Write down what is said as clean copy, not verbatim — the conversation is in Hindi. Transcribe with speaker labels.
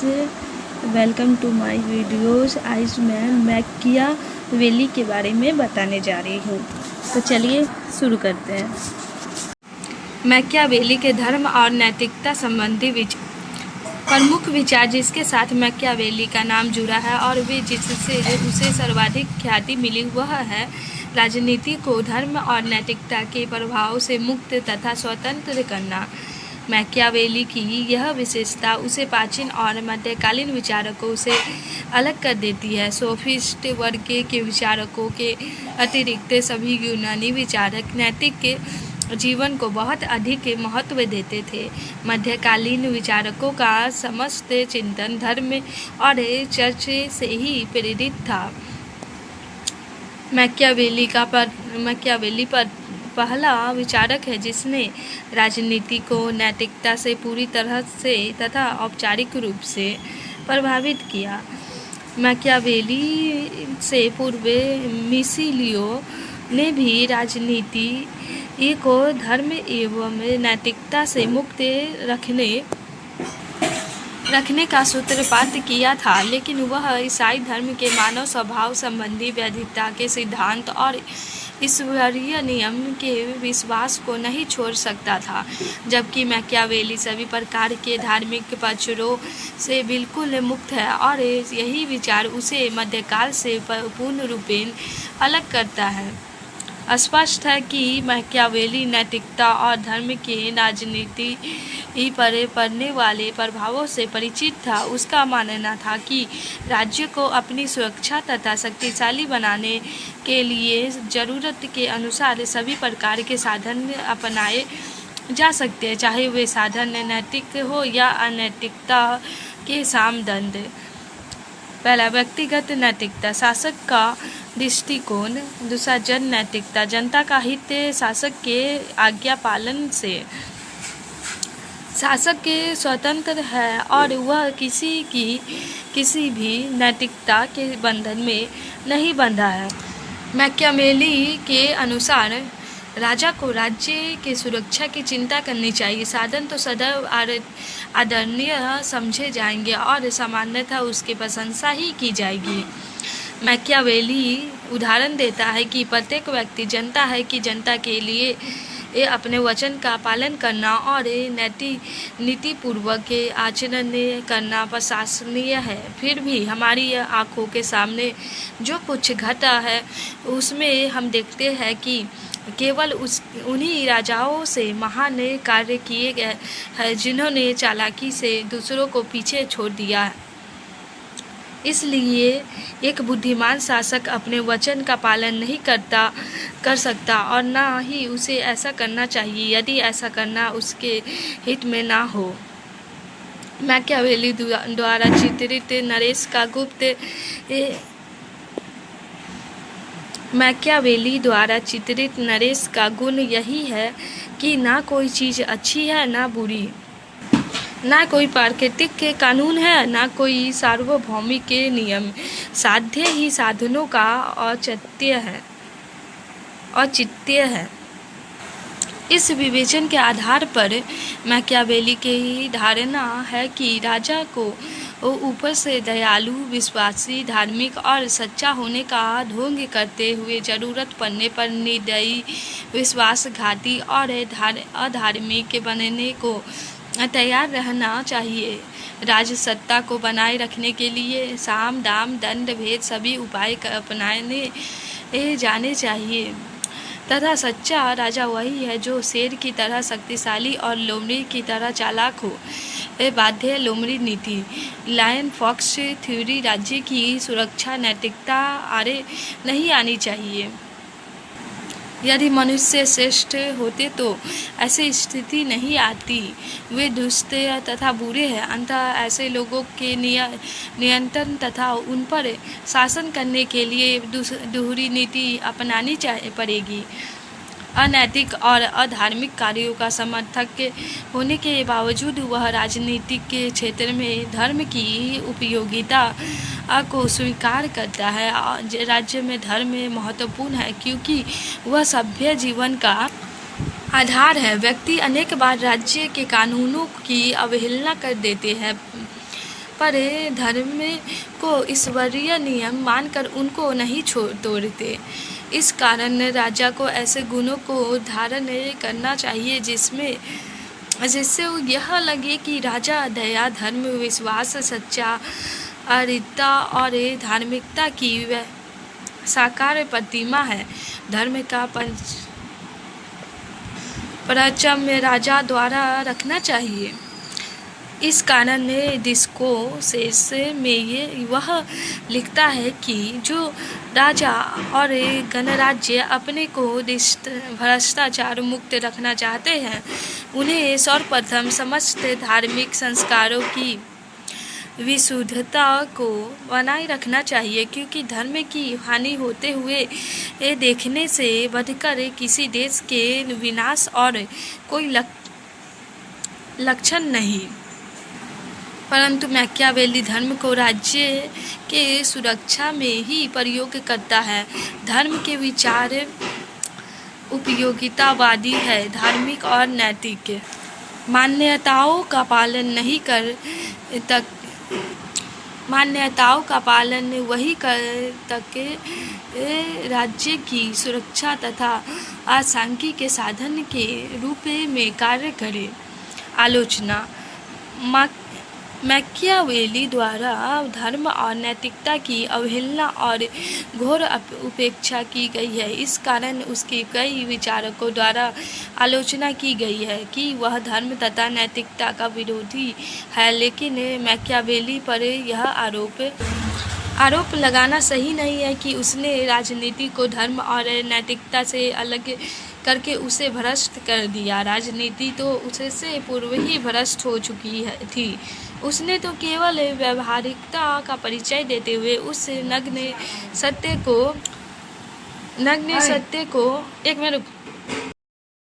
Speaker 1: Welcome to my videos. आज मैं मैकियावेली के बारे में बताने जा रही हूँ, तो चलिए शुरू करते हैं। मैकियावेली के धर्म और नैतिकता संबंधी प्रमुख विचार जिसके साथ मैकियावेली का नाम जुड़ा है और वे जिससे उसे सर्वाधिक ख्याति मिली वह है राजनीति को धर्म और नैतिकता के प्रभाव से मुक्त तथा स्वतंत्र करना। मैकियावेली की यह विशेषता उसे प्राचीन और मध्यकालीन विचारकों से अलग कर देती है। सोफिस्ट वर्ग के विचारकों के अतिरिक्त सभी यूनानी विचारक नैतिक के जीवन को बहुत अधिक महत्व देते थे। मध्यकालीन विचारकों का समस्त चिंतन धर्म और चर्च से ही प्रेरित था। मैकियावेली पर पहला विचारक है जिसने राजनीति को नैतिकता से पूरी तरह से तथा औपचारिक रूप से प्रभावित किया। मैकियावेली से पूर्व मिसिलियो ने भी राजनीति को धर्म एवं नैतिकता से मुक्त रखने का सूत्रपात किया था, लेकिन वह ईसाई धर्म के मानव स्वभाव संबंधी वैधता के सिद्धांत और ईश्वरीय नियम के विश्वास को नहीं छोड़ सकता था। जबकि मैकियावेली सभी प्रकार के धार्मिक पक्षों से बिल्कुल मुक्त है और यही विचार उसे मध्यकाल से पूर्ण रूपेण अलग करता है। स्पष्ट है कि मैकियावेली नैतिकता और धर्म के राजनीति पर पड़ने वाले प्रभावों से परिचित था। उसका मानना था कि राज्य को अपनी सुरक्षा तथा शक्तिशाली बनाने के लिए जरूरत के अनुसार सभी प्रकार के साधन अपनाए जा सकते हैं, चाहे वे साधन नैतिक हो या अनैतिकता के सामदंड। पहला, व्यक्तिगत नैतिकता, शासक का दृष्टिकोण। दूसरा, जन नैतिकता, जनता का हित शासक के आज्ञा पालन से। शासक के स्वतंत्र है और वह किसी भी नैतिकता के बंधन में नहीं बंधा है। मैकियावेली के अनुसार राजा को राज्य की सुरक्षा की चिंता करनी चाहिए। साधन तो सदैव आदरणीय समझे जाएंगे और सामान्यतः उसकी प्रशंसा ही की जाएगी। मैकियावेली उदाहरण देता है कि प्रत्येक व्यक्ति जनता है कि जनता के लिए अपने वचन का पालन करना और नीतिपूर्वक आचरण करना प्रशंसनीय है। फिर भी हमारी आंखों के सामने जो कुछ घटा है उसमें हम देखते हैं कि केवल उन्हीं राजाओं से महान कार्य किए गए हैं जिन्होंने चालाकी से दूसरों को पीछे छोड़ दिया है। इसलिए एक बुद्धिमान शासक अपने वचन का पालन नहीं कर सकता और न ही उसे ऐसा करना चाहिए यदि ऐसा करना उसके हित में ना हो। मैकियावेली द्वारा चित्रित नरेश का गुण यही है कि ना कोई चीज़ अच्छी है ना बुरी, ना कोई प्राकृतिक के कानून है ना कोई सार्वभौमिक नियम, साध्य ही साधनों का औचित्य है। इस विवेचन के आधार पर मैकियावेली की धारणा है कि राजा को ऊपर से दयालु, विश्वासी, धार्मिक और सच्चा होने का ढोंग करते हुए जरूरत पड़ने पर निर्दयी, विश्वासघाती और अधार्मिक बनने को तैयार रहना चाहिए। राजसत्ता को बनाए रखने के लिए साम, दाम, दंड, भेद सभी उपाय अपनाए जाने चाहिए तथा सच्चा राजा वही है जो शेर की तरह शक्तिशाली और लोमड़ी की तरह चालाक हो। बाध्य लोमड़ी नीति, लायन फॉक्स थ्योरी, राज्य की सुरक्षा नैतिकता आड़े नहीं आनी चाहिए। यदि मनुष्य श्रेष्ठ होते तो ऐसी स्थिति नहीं आती। वे दुष्ट तथा बुरे हैं, अतः ऐसे लोगों के नियंत्रण तथा उन पर शासन करने के लिए दोहरी नीति अपनानी पड़ेगी। अनैतिक और अधार्मिक कार्यों का समर्थक होने के बावजूद वह राजनीतिक के क्षेत्र में धर्म की उपयोगिता को स्वीकार करता है। राज्य में धर्म महत्वपूर्ण है क्योंकि वह सभ्य जीवन का आधार है। व्यक्ति अनेक बार राज्य के कानूनों की अवहेलना कर देते हैं पर धर्म को ईश्वरीय नियम मानकर उनको नहीं तोड़ते। इस कारण राजा को ऐसे गुणों को धारण करना चाहिए जिससे यह लगे कि राजा दया, धर्म, विश्वास, सच्चारिता और धार्मिकता की साकार प्रतिमा है। धर्म का परचम राजा द्वारा रखना चाहिए। इस कारण डिस्कोर्सेस में वह लिखता है कि जो राजा और गणराज्य अपने को भ्रष्टाचार मुक्त रखना चाहते हैं, उन्हें सर्वप्रथम समस्त धार्मिक संस्कारों की विशुद्धता को बनाए रखना चाहिए, क्योंकि धर्म की हानि होते हुए देखने से बढ़कर किसी देश के विनाश और कोई लक्षण नहीं। परंतु मैकियावेली धर्म को राज्य के सुरक्षा में ही प्रयोग करता है। धर्म के विचार उपयोगितावादी है, धार्मिक और नैतिक मान्यताओं का पालन वही कर तक राज्य की सुरक्षा तथा आसानी के साधन के रूप में कार्य करे। आलोचना। मैकियावेली द्वारा धर्म और नैतिकता की अवहेलना और घोर उपेक्षा की गई है। इस कारण उसके कई विचारकों द्वारा आलोचना की गई है कि वह धर्म तथा नैतिकता का विरोधी है, लेकिन मैकियावेली पर यह आरोप लगाना सही नहीं है कि उसने राजनीति को धर्म और नैतिकता से अलग करके उसे भ्रष्ट कर दिया। राजनीति तो उससे पूर्व ही भ्रष्ट हो चुकी थी। उसने तो केवल व्यावहारिकता का परिचय देते हुए उस नग्न सत्य को एक मिनट रुक